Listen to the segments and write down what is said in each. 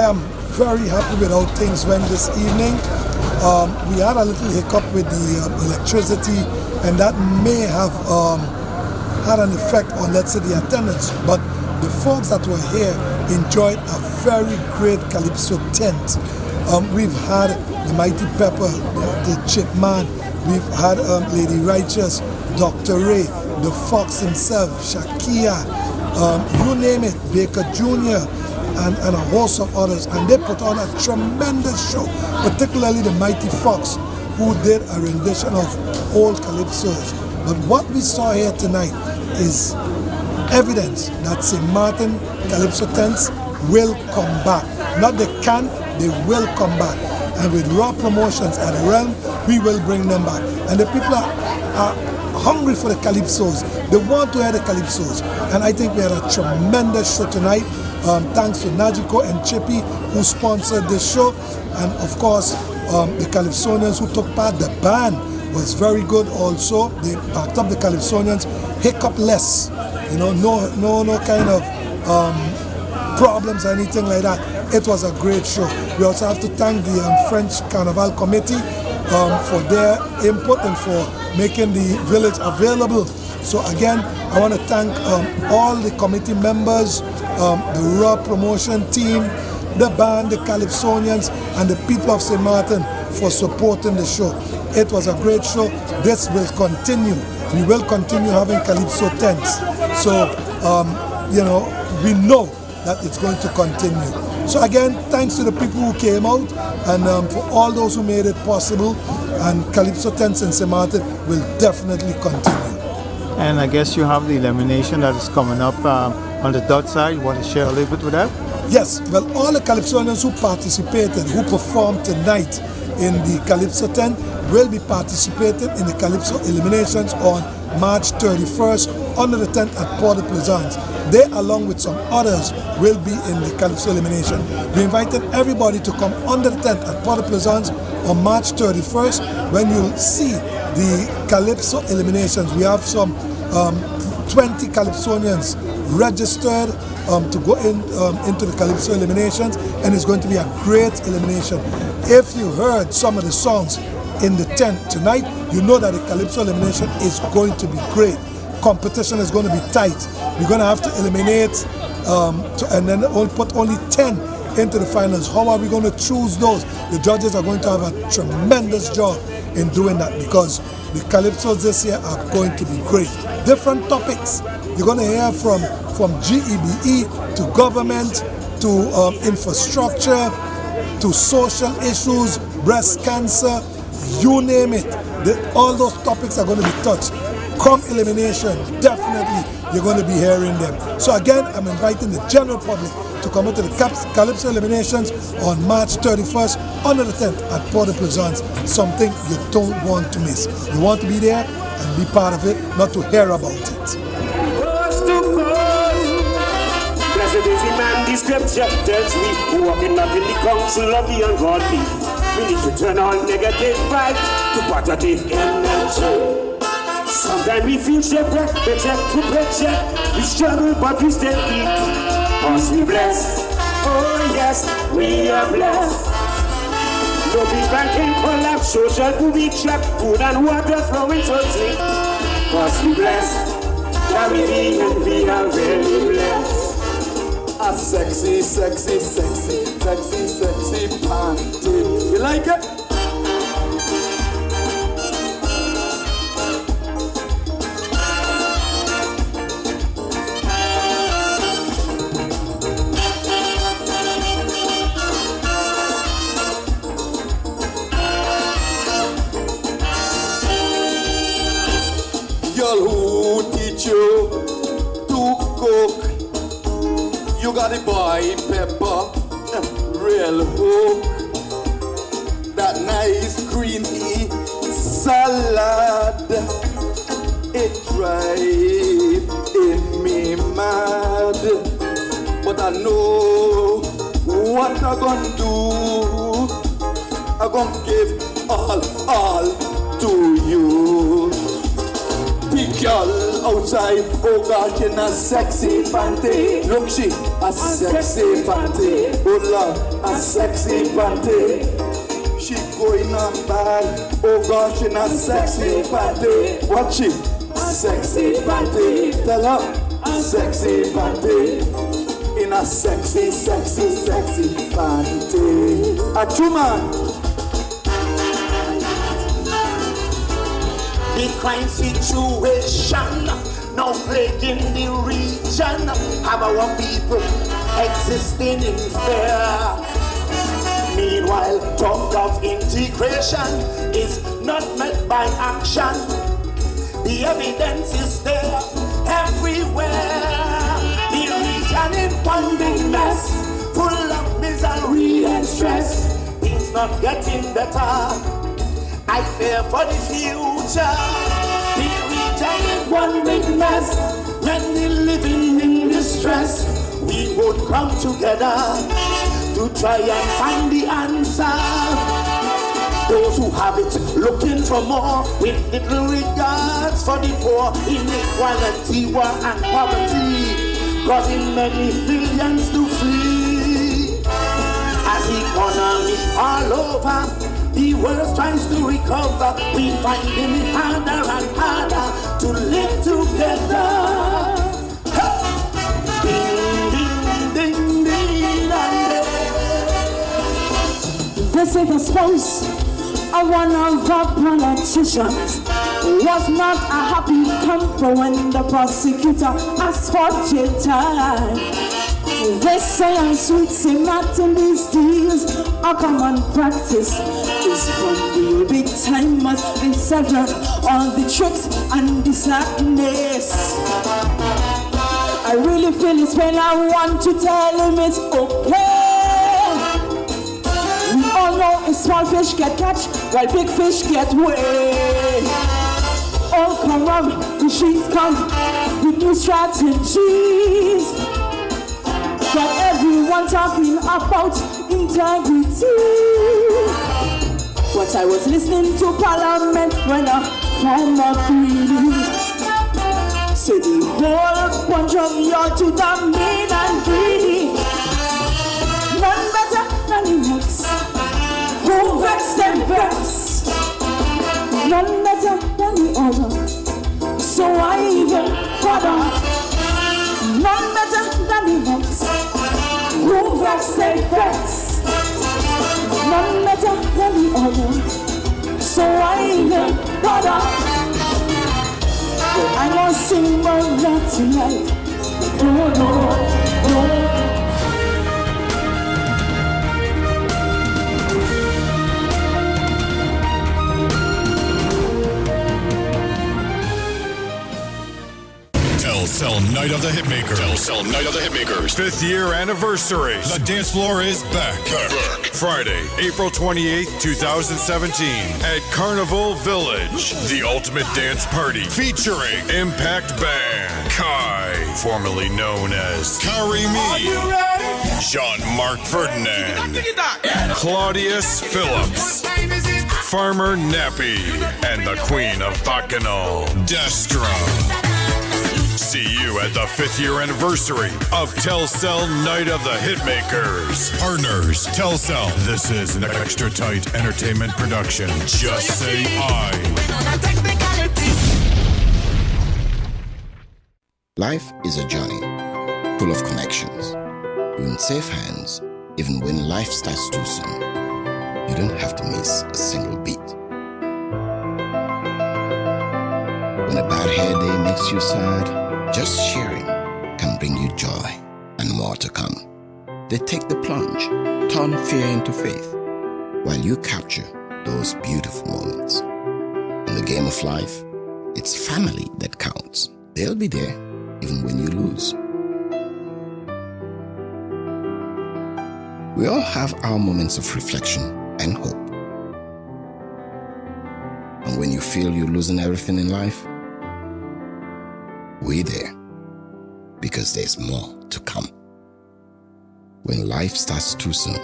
am very happy with how things went this evening. We had a little hiccup with the electricity, and that may have had an effect on, let's say, the attendance. But the folks that were here enjoyed a very great Calypso tent. We've had the Mighty Pepper, the Chipman, we've had Lady Righteous, Dr. Ray, the Fox himself, Shakia, you name it, Baker Jr., and a host of others. And they put on a tremendous show, particularly the Mighty Fox, who did a rendition of old Calypsos. But what we saw here tonight is evidence that St. Martin Calypso tents will come back. Not they can, they will come back. And with Raw Promotions at the Realm, we will bring them back. And the people are hungry for the Calypsos. They want to hear the Calypsos. And I think we had a tremendous show tonight. Thanks to Najiko and Chippy who sponsored this show. And of course, the Calypsonians who took part. The band was very good also. They backed up the Calypsonians hiccup-less. You know, no kind of problems or anything like that. It was a great show. We also have to thank the French Carnival Committee for their input and for making the village available. So again, I want to thank all the committee members, the Raw Promotion team, the band, the Calypsonians, and the people of St. Martin for supporting the show. It was a great show. This will continue. We will continue having Calypso tents. So, you know, we know that it's going to continue. So again, thanks to the people who came out and for all those who made it possible. And Calypso tents in St. Martin will definitely continue. And I guess you have the elimination that is coming up on the dot side. You want to share a little bit with that? Yes, well, all the Calypsonians who participated, who performed tonight in the Calypso tent will be participating in the Calypso eliminations on March 31st under the tent at Port de Plaisance. They, along with some others, will be in the Calypso elimination. We invited everybody to come under the tent at Port de Plaisance on March 31st when you'll see the Calypso eliminations. We have some 20 Calypsonians registered to go into the Calypso eliminations, and it's going to be a great elimination. If you heard some of the songs in the tent tonight, you know that the Calypso elimination is going to be great. Competition is going to be tight. We're going to have to eliminate and then put only 10 into the finals. How are we going to choose those? The judges are going to have a tremendous job in doing that because the Calypsos this year are going to be great. Different topics. You're going to hear from GEBE to government to infrastructure to social issues, breast cancer, you name it. All those topics are going to be touched. Come elimination, definitely you're going to be hearing them. So again, I'm inviting the general public to come into the Calypso eliminations on March 31st under the tent at Port de Plaisance. Something you don't want to miss. You want to be there and be part of it, not to hear about it. Blessed is the man, the scripture tells me, walking not in the counsel of the ungodly. We need to turn all negative vibes to positive energy. Sometimes we feel shipwrecked, paycheck to paycheck. We struggle, but we still eat. Cause we blessed. Oh yes, we are blessed. No big bank can collapse, social to be trapped, food and water flowing shortly. Cause we blessed. That we be and we are very blessed. A sexy, sexy, sexy, sexy, sexy party. You like it? Girl, who teach you to cook? You got the boy pepper, real hook. That nice creamy salad, it drive in me mad. But I know what I gonna do. I gonna give all to you. The girl outside. Oh God, in a sexy panty. Look, she a sexy panty. Oh Lord, a sexy panty. She going on bad. Oh gosh, in a sexy panty. Watch it, sexy panty. Tell her, sexy panty. In a sexy, sexy, sexy panty. A true man. The crime situation now plaguing the region. Have our people existing in fear. Meanwhile, talk of integration is not met by action. The evidence is there everywhere. The region in one big mess, full of misery and stress. Things not getting better. I fear for the future. The region in one big mess. Many living in distress. We would come together to try and find the answer. Those who have it looking for more, with little regards for the poor. Inequality, war and poverty, causing many billions to flee. As economy all over, the world tries to recover. We finding it harder and harder to live together. Ding, ding, ding, ding, This is the space of one of our politicians. Was not a happy camper when the prosecutor asked for jail time. They say I'm sweet, say not in these days. A common practice is from the big timers. They sever all the tricks and the sadness. I really feel it's when I want to tell him it's okay. We all know a small fish get catch while big fish get away. Oh, come on, the sheets come with new strategies. Got everyone talking about integrity. But I was listening to Parliament when a former queen said the whole bunch of y'all to the mean and greedy. None better than the next. Who vex them vex? None better than the other. So I even bother. None better than the next. Who vex them vex? None better than the other. So I even bother. I won't sing about that tonight. No, no, no. Telcel Night of the Hitmakers. Telcel Night of the Hitmakers. 5th year anniversary. The dance floor is back. Friday, April 28th, 2017 at Carnival Village. The ultimate dance party featuring Impact Band, Kai, formerly known as Karimi, Jean-Marc Ferdinand, Claudius Phillips, Farmer Nappy, and the Queen of Bacchanal, Destra. See you at the 5th year anniversary of Telcel Night of the Hitmakers. Partners, Telcel. This is an extra tight entertainment production. Just say I. Life is a journey full of connections. You're in safe hands even when life starts too soon. You don't have to miss a single beat. When a bad hair day makes you sad, just sharing can bring you joy and more to come. They take the plunge, turn fear into faith, while you capture those beautiful moments. In the game of life, it's family that counts. They'll be there even when you lose. We all have our moments of reflection and hope. And when you feel you're losing everything in life, we're there, because there's more to come. When life starts too soon,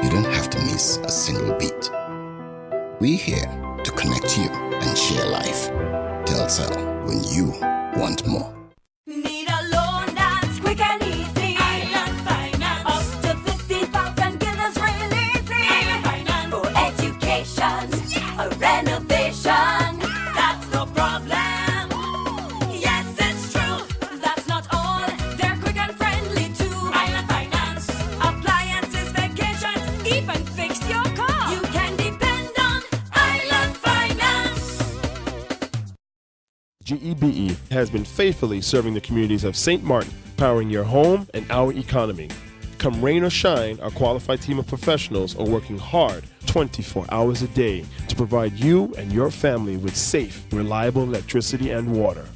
you don't have to miss a single beat. We're here to connect you and share life. Telcel, when you want more. Need a loan that's quick and easy. Island Finance. Up to 50,000 guineas really easy. Island Finance. For education, a renovation, that's no problem. Yes, it's true. That's not all. They're quick and friendly too. Island Finance. Appliances, vacations, even fix your car. You can depend on Island Finance. GEBE has been faithfully serving the communities of St. Martin, powering your home and our economy. Come rain or shine, our qualified team of professionals are working hard 24 hours a day to provide you and your family with safe, reliable electricity and water.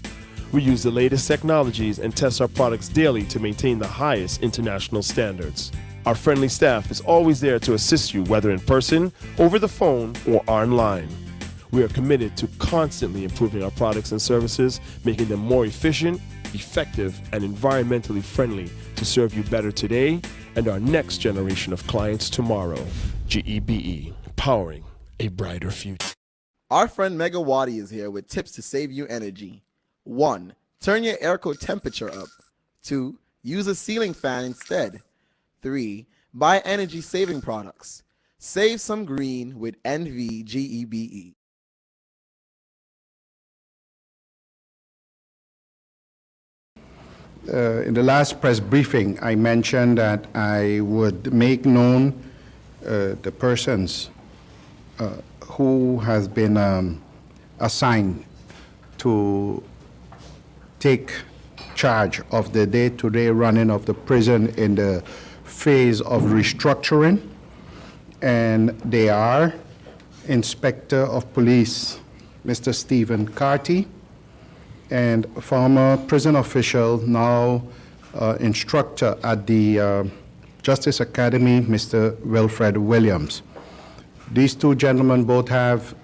We use the latest technologies and test our products daily to maintain the highest international standards. Our friendly staff is always there to assist you, whether in person, over the phone, or online. We are committed to constantly improving our products and services, making them more efficient, effective, and environmentally friendly to serve you better today and our next generation of clients tomorrow. GEBE, powering a brighter future. Our friend Megawati is here with tips to save you energy. 1. Turn your airco temperature up. 2. Use a ceiling fan instead. 3. Buy energy saving products. Save some green with NVGEBE. In the last press briefing, I mentioned that I would make known the persons who has been assigned to take charge of the day-to-day running of the prison in the phase of restructuring. And they are Inspector of Police, Mr. Stephen Carty, and former prison official, now instructor at the Justice Academy, Mr. Wilfred Williams. These two gentlemen both have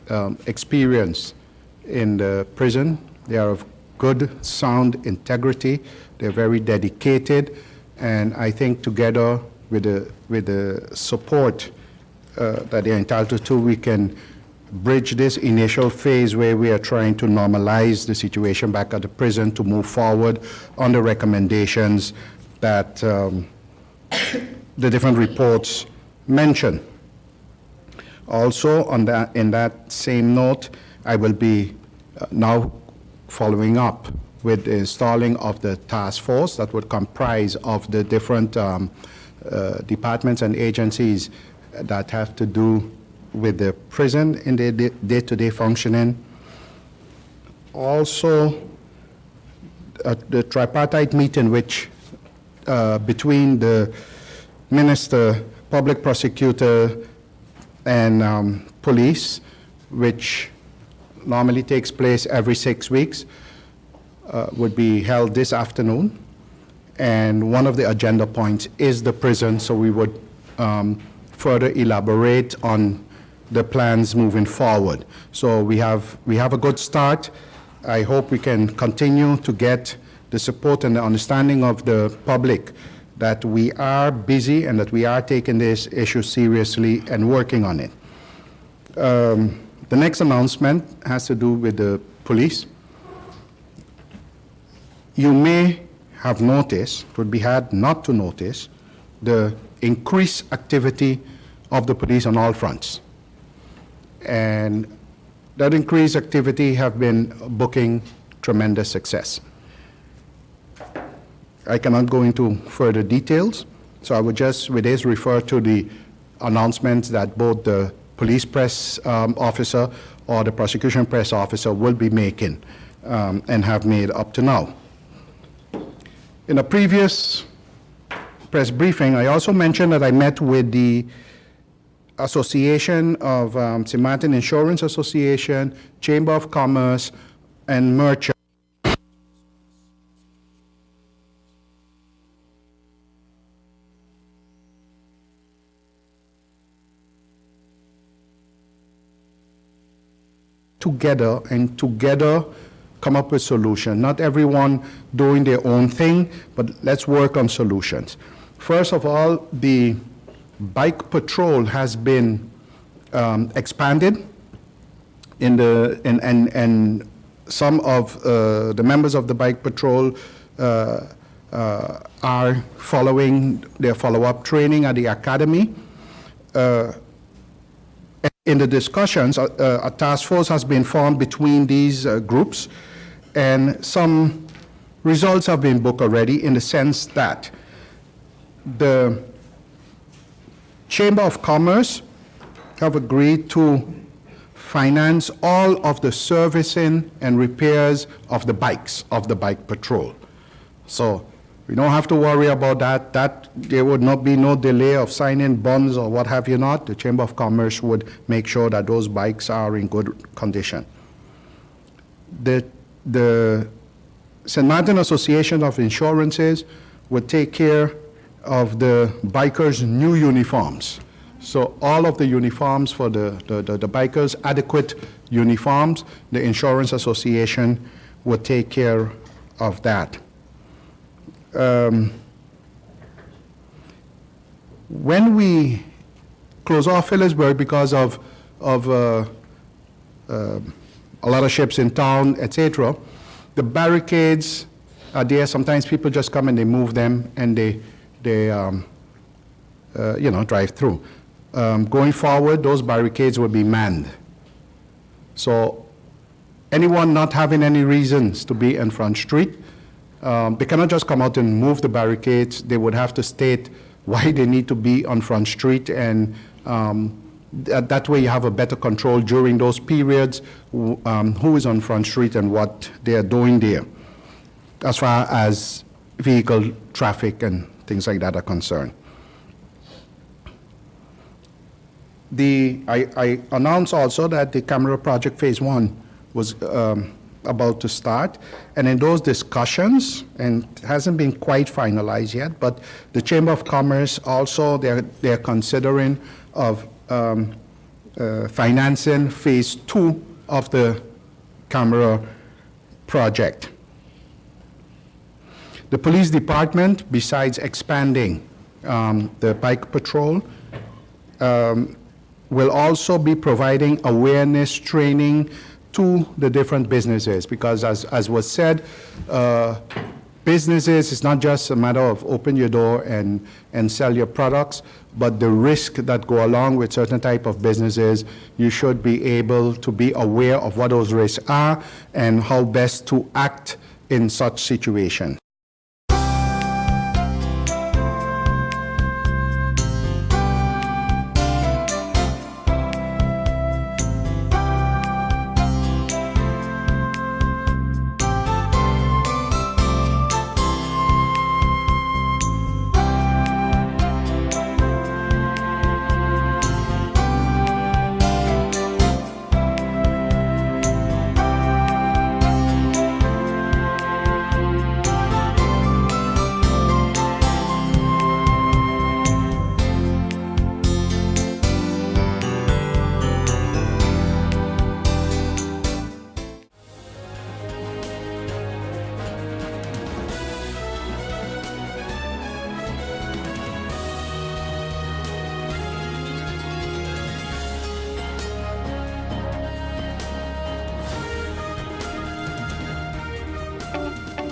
experience in the prison. They are of good, sound integrity. They're very dedicated, and I think together with the support that they're entitled to, we can bridge this initial phase where we are trying to normalize the situation back at the prison to move forward on the recommendations that the different reports mention. Also, in that same note, I will be now following up with the installing of the task force that would comprise of the different departments and agencies that have to do with the prison in their day-to-day functioning. Also, the tripartite meeting which between the minister, public prosecutor, and police, which normally takes place every 6 weeks, would be held this afternoon. And one of the agenda points is the prison, so we would further elaborate on the plans moving forward. So we have a good start. I hope we can continue to get the support and the understanding of the public that we are busy and that we are taking this issue seriously and working on it. The next announcement has to do with the police. You may have noticed, it would be hard not to notice, the increased activity of the police on all fronts. And that increased activity have been booking tremendous success. I cannot go into further details, so I would just with this refer to the announcements that both the police press officer or the prosecution press officer will be making and have made up to now. In a previous press briefing, I also mentioned that I met with the Association of St. Martin Insurance Association, Chamber of Commerce, and Merchants. Together come up with solutions. Not everyone doing their own thing, but let's work on solutions. First of all, the bike patrol has been expanded and some of the members of the bike patrol are following their follow-up training at the academy. In the discussions, a task force has been formed between these groups, and some results have been booked already, in the sense that the Chamber of Commerce have agreed to finance all of the servicing and repairs of the bikes of the bike patrol. So we don't have to worry about that. There would not be no delay of signing bonds or what have you not. The Chamber of Commerce would make sure that those bikes are in good condition. The St. Martin Association of Insurances would take care of the bikers' new uniforms. So all of the uniforms for the bikers, adequate uniforms, the Insurance Association would take care of that. When we close off Phillipsburg because of a lot of ships in town, etc., the barricades are there. Sometimes people just come and they move them and they drive through. Going forward, those barricades will be manned. So anyone not having any reasons to be in Front Street, they cannot just come out and move the barricades. They would have to state why they need to be on Front Street, and that way you have a better control during those periods, who is on Front Street and what they are doing there, as far as vehicle traffic and things like that are concerned. I announced also that the camera project phase 1 was about to start, and in those discussions, and it hasn't been quite finalized yet, but the Chamber of Commerce also, they're considering of financing phase 2 of the camera project. The police department, besides expanding the bike patrol, will also be providing awareness training to the different businesses, because as was said, businesses, it's not just a matter of open your door and sell your products, but the risk that go along with certain type of businesses, you should be able to be aware of what those risks are and how best to act in such situations.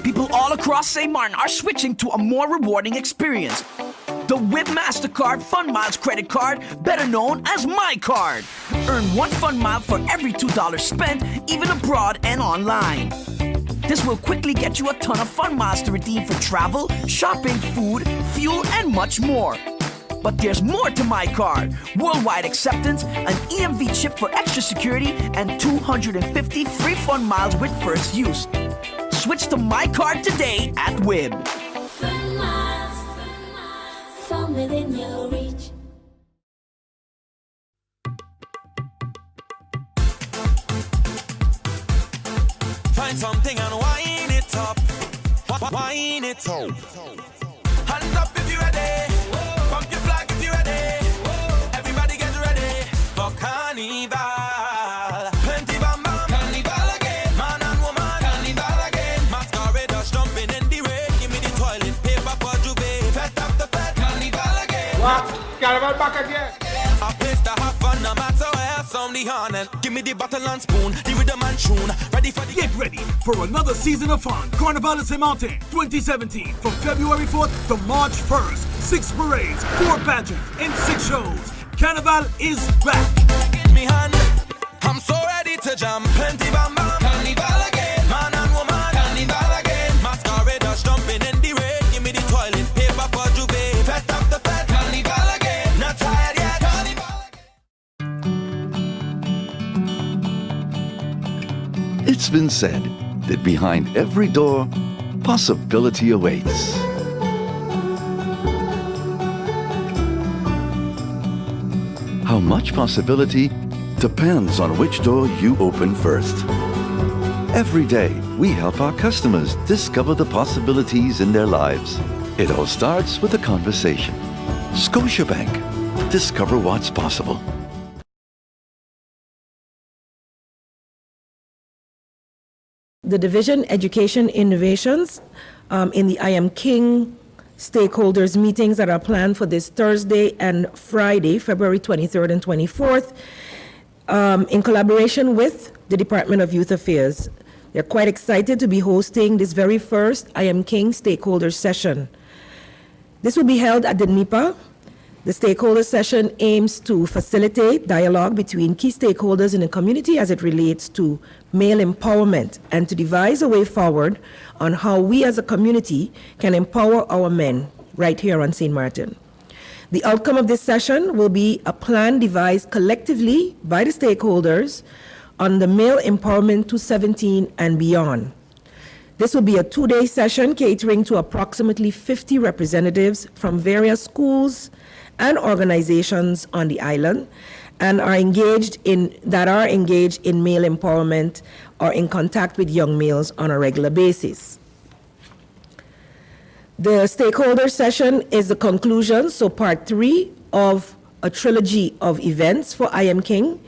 People all across St. Martin are switching to a more rewarding experience. The WIB MasterCard Fun Miles credit card, better known as My Card. Earn 1 Fun Mile for every $2 spent, even abroad and online. This will quickly get you a ton of Fun Miles to redeem for travel, shopping, food, fuel, and much more. But there's more to My Card. Worldwide acceptance, an EMV chip for extra security, and 250 free Fun Miles with first use. Switch to My Card today at WIB. Fun miles, fun within your reach. Find something and wind it up. Wind it up. Hands up if you're ready. Pump your flag if you're ready. Everybody get ready for Carnival. Plenty bam bam. Carnival again. Man and woman. Carnival again. Masqueraders jumping in the rain. Give me the toilet paper for Juve. Pet up the pet. Carnival again. What? Carnival back again. A place to have fun no matter where. Some the horn and give me the bottle and spoon, the rhythm and tune. Ready for the Get ready for another season of fun. Carnival de Saint Martin 2017 from February 4th to March 1st. 6 parades, 4 pageants, and 6 shows. Carnival is back. Give me hand. I'm so ready to jam. Plenty bam bam. Carnival again. Man and woman. Carnival again. Masqueraders jumping in the rain. Give me the toilet paper for Juve. Fed up the fed. Carnival again. Not tired yet. Carnival again. It's been said that behind every door, possibility awaits. How much possibility depends on which door you open first. Every day, we help our customers discover the possibilities in their lives. It all starts with a conversation. Scotiabank. Discover what's possible. The Division Education Innovations in the I Am King stakeholders meetings that are planned for this Thursday and Friday, February 23rd and 24th, in collaboration with the Department of Youth Affairs. They're quite excited to be hosting this very first I Am King stakeholders session. This will be held at the NEPA. The stakeholder session aims to facilitate dialogue between key stakeholders in the community as it relates to male empowerment and to devise a way forward on how we as a community can empower our men right here on St. Martin. The outcome of this session will be a plan devised collectively by the stakeholders on the male empowerment to 17 and beyond. This will be a 2-day session catering to approximately 50 representatives from various schools and organizations on the island and are engaged in male empowerment or in contact with young males on a regular basis. The stakeholder session is the conclusion, so part 3 of a trilogy of events for I Am King.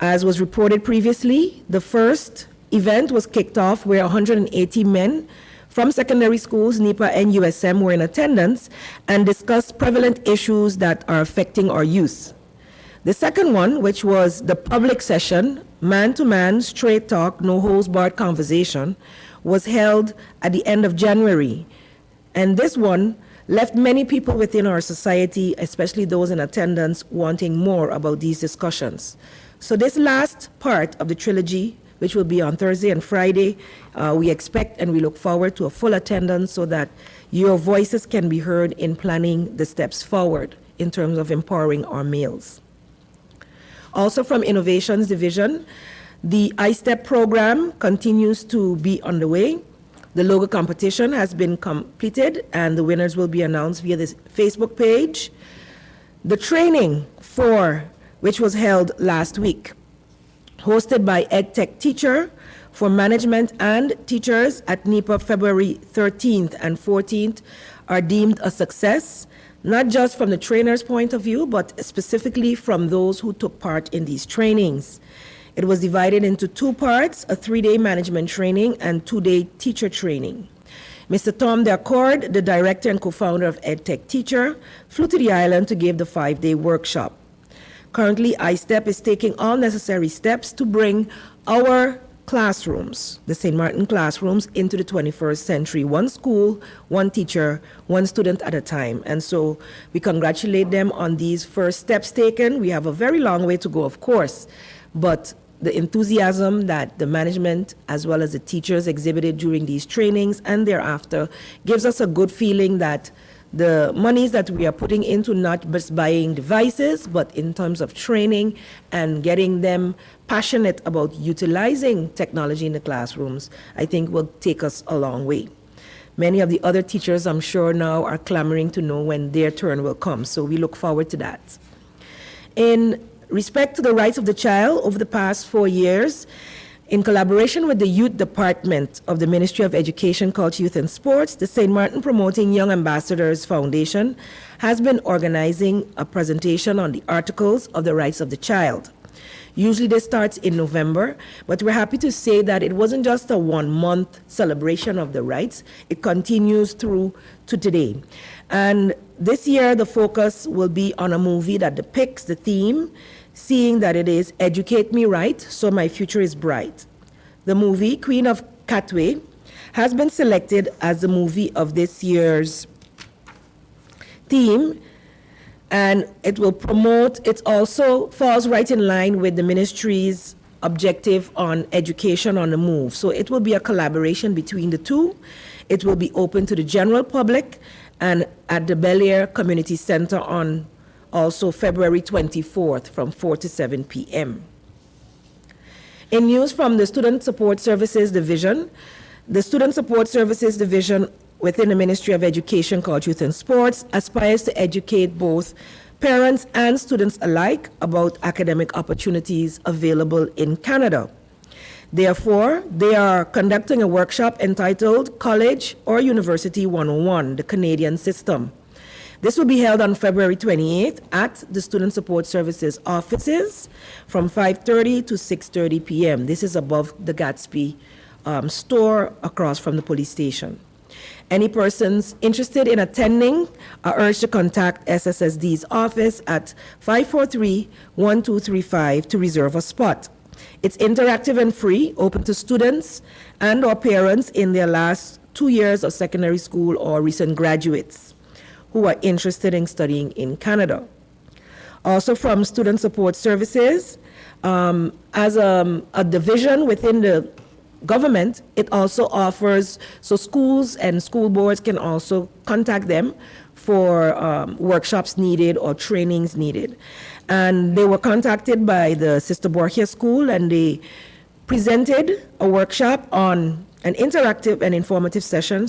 As was reported previously, the first event was kicked off where 180 men from secondary schools, NEPA and USM were in attendance and discussed prevalent issues that are affecting our youth. The second one, which was the public session, man-to-man, straight talk, no holds barred conversation, was held at the end of January. And this one left many people within our society, especially those in attendance, wanting more about these discussions. So this last part of the trilogy, which will be on Thursday and Friday, we expect and we look forward to a full attendance so that your voices can be heard in planning the steps forward in terms of empowering our males. Also from Innovations Division, the iStep program continues to be underway. The logo competition has been completed and the winners will be announced via this Facebook page. The training which was held last week, hosted by EdTech Teacher for management and teachers at NEPA February 13th and 14th, are deemed a success, not just from the trainer's point of view, but specifically from those who took part in these trainings. It was divided into 2 parts, a 3-day management training and 2-day teacher training. Mr. Tom Deaccord, the director and co-founder of EdTech Teacher, flew to the island to give the 5-day workshop. Currently, iStep is taking all necessary steps to bring our classrooms, the St. Martin classrooms, into the 21st century. 1 school, 1 teacher, 1 student at a time. And so we congratulate them on these first steps taken. We have a very long way to go, of course, but the enthusiasm that the management as well as the teachers exhibited during these trainings and thereafter gives us a good feeling that the monies that we are putting into not just buying devices, but in terms of training and getting them passionate about utilizing technology in the classrooms, I think will take us a long way. Many of the other teachers, I'm sure now, are clamoring to know when their turn will come, so we look forward to that. In respect to the rights of the child, over the past 4 years, in collaboration with the Youth Department of the Ministry of Education, Culture, Youth and Sports, the St. Martin Promoting Young Ambassadors Foundation has been organizing a presentation on the Articles of the Rights of the Child. Usually this starts in November, but we're happy to say that it wasn't just a 1-month celebration of the rights. It continues through to today. And this year, the focus will be on a movie that depicts the theme, seeing that it is Educate Me Right, so my future is bright. The movie, Queen of Katwe, has been selected as the movie of this year's theme, and it also falls right in line with the ministry's objective on education on the move. So it will be a collaboration between the two. It will be open to the general public and at the Bel Air Community Center on also February 24th from 4 to 7 p.m. In news from the Student Support Services Division, the Student Support Services Division within the Ministry of Education called Youth and Sports aspires to educate both parents and students alike about academic opportunities available in Canada. Therefore, they are conducting a workshop entitled College or University 101, the Canadian System. This will be held on February 28th at the Student Support Services offices from 5:30 to 6:30 p.m. This is above the Gatsby store across from the police station. Any persons interested in attending are urged to contact SSSD's office at 543-1235 to reserve a spot. It's interactive and free, open to students and or parents in their last 2 years of secondary school or recent graduates who are interested in studying in Canada. Also from Student Support Services, as a division within the government, it also offers, so schools and school boards can also contact them for workshops needed or trainings needed. And they were contacted by the Sister Borgia School, and they presented a workshop on an interactive and informative session,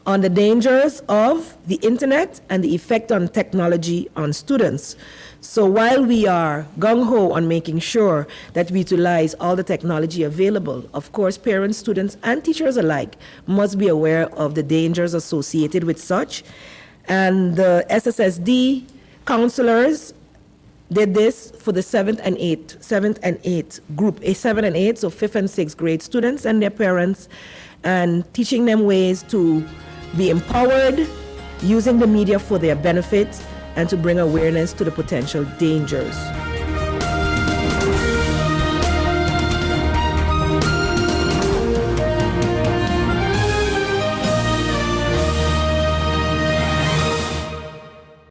on the dangers of the internet and the effect on technology on students. So while we are gung-ho on making sure that we utilize all the technology available, of course, parents, students, and teachers alike must be aware of the dangers associated with such. And the SSSD counselors did this for the 7th and 8th group, a 7 and 8, so 5th and 6th grade students and their parents, and teaching them ways to be empowered, using the media for their benefit, and to bring awareness to the potential dangers.